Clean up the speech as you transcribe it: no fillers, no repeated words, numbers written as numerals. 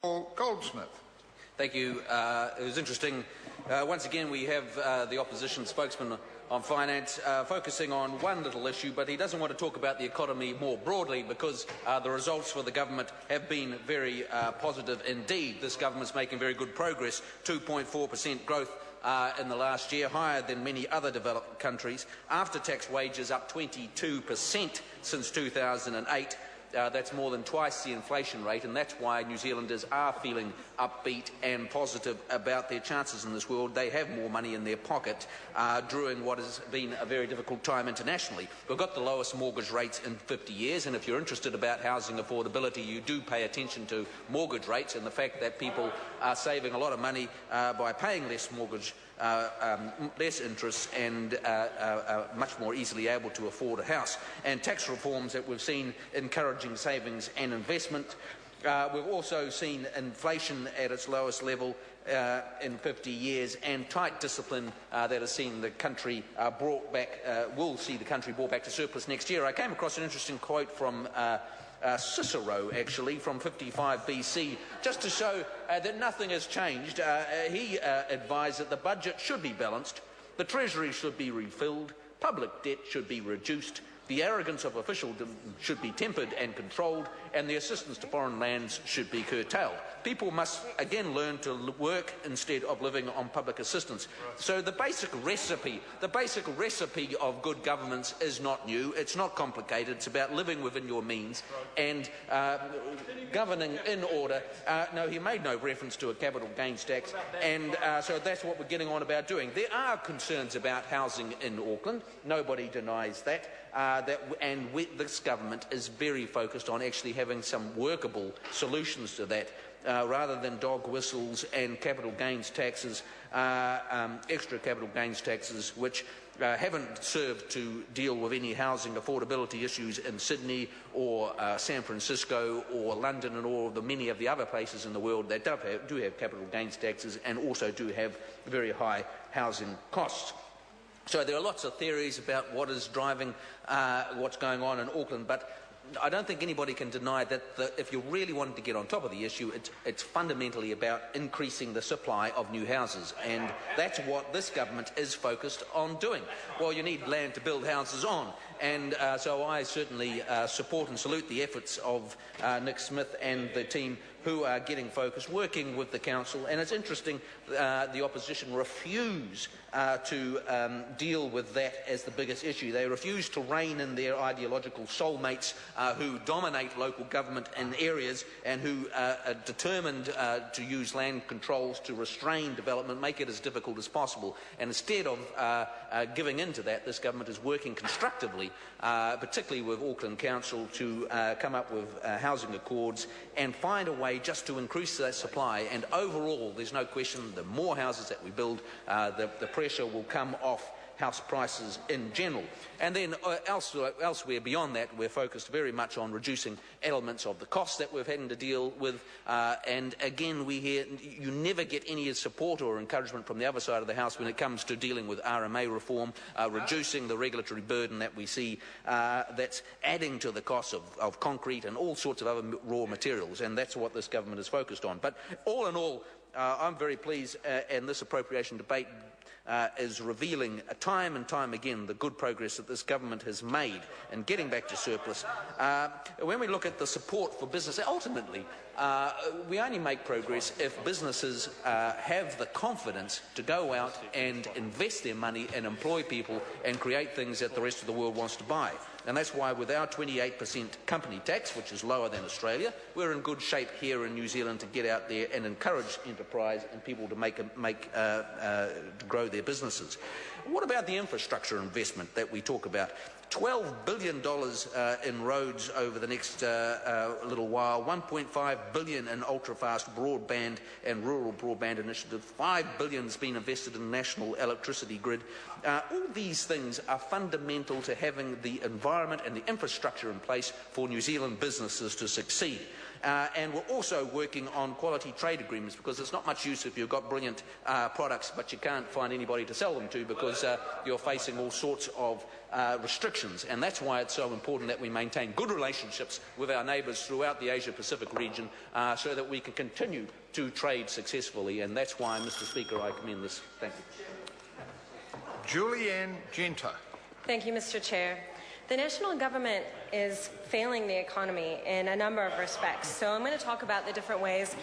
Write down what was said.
Goldsmith. Thank you. It was interesting. Once again, we have the opposition spokesman on finance focusing on one little issue, but he doesn't want to talk about the economy more broadly because the results for the government have been very positive indeed. This government's making very good progress, 2.4% growth in the last year, higher than many other developed countries. After-tax wages up 22% since 2008. That's more than twice the inflation rate, and that's why New Zealanders are feeling upbeat and positive about their chances in this world. They have more money in their pocket during what has been a very difficult time internationally. We've got the lowest mortgage rates in 50 years, and if you're interested about housing affordability, you do pay attention to mortgage rates and the fact that people are saving a lot of money by paying less mortgage, less interest, and much more easily able to afford a house. And tax reforms that we've seen encouraging savings and investment. We've also seen inflation at its lowest level in 50 years, and tight discipline that has seen the country brought back, will see the country brought back to surplus next year. I came across an interesting quote from Cicero, actually, from 55 BC, just to show that nothing has changed. He advised that the budget should be balanced, the treasury should be refilled, public debt should be reduced, the arrogance of officialdom should be tempered and controlled, and the assistance to foreign lands should be curtailed. People must again learn to work instead of living on public assistance. So the basic recipe of good governance is not new. It's not complicated. It's about living within your means and governing in order. No, he made no reference to a capital gains tax, and so that's what we're getting on about doing. There are concerns about housing in Auckland. Nobody denies that. This government is very focused on actually having some workable solutions to that, rather than dog whistles and capital gains taxes, extra capital gains taxes, which haven't served to deal with any housing affordability issues in Sydney or San Francisco or London and all of the many of the other places in the world that do have capital gains taxes and also do have very high housing costs. So there are lots of theories about what is driving what's going on in Auckland, but I don't think anybody can deny that if you really wanted to get on top of the issue, it's fundamentally about increasing the supply of new houses, and that's what this government is focused on doing. Well, you need land to build houses on, and so I certainly support and salute the efforts of Nick Smith and the team who are getting focused, working with the council. And it's interesting, the opposition refuse to deal with that as the biggest issue. They refuse to rein in their ideological soulmates who dominate local government in areas and who are determined to use land controls to restrain development, make it as difficult as possible. And instead of giving in to that, this government is working constructively, particularly with Auckland Council, to come up with housing accords and find a way just to increase that supply. And overall, there's no question, the more houses that we build, the pressure will come off house prices in general. And then elsewhere beyond that, we're focused very much on reducing elements of the costs that we're having to deal with. And again, we hear you never get any support or encouragement from the other side of the house when it comes to dealing with RMA reform, reducing the regulatory burden that we see that's adding to the cost of concrete and all sorts of other raw materials. And that's what this government is focused on. But all in all, I'm very pleased, and this appropriation debate is revealing time and time again the good progress that this government has made in getting back to surplus. When we look at the support for business, ultimately we only make progress if businesses have the confidence to go out and invest their money and employ people and create things that the rest of the world wants to buy. And that's why with our 28% company tax, which is lower than Australia, we're in good shape here in New Zealand to get out there and encourage enterprise and people to grow their businesses. What about the infrastructure investment that we talk about? $12 billion in roads over the next little while, $1.5 billion in ultra-fast broadband and rural broadband initiatives, $5 billion has been invested in the national electricity grid. All these things are fundamental to having the environment and the infrastructure in place for New Zealand businesses to succeed. and we're also working on quality trade agreements, because it's not much use if you've got brilliant products but you can't find anybody to sell them to, because you're facing all sorts of restrictions. And that's why it's so important that we maintain good relationships with our neighbours throughout the Asia-Pacific region, so that we can continue to trade successfully. And that's why, Mr. Speaker, I commend this. Thank you. Julianne Genter. Thank you, Mr. Chair. The national government is failing the economy in a number of respects. So I'm going to talk about the different ways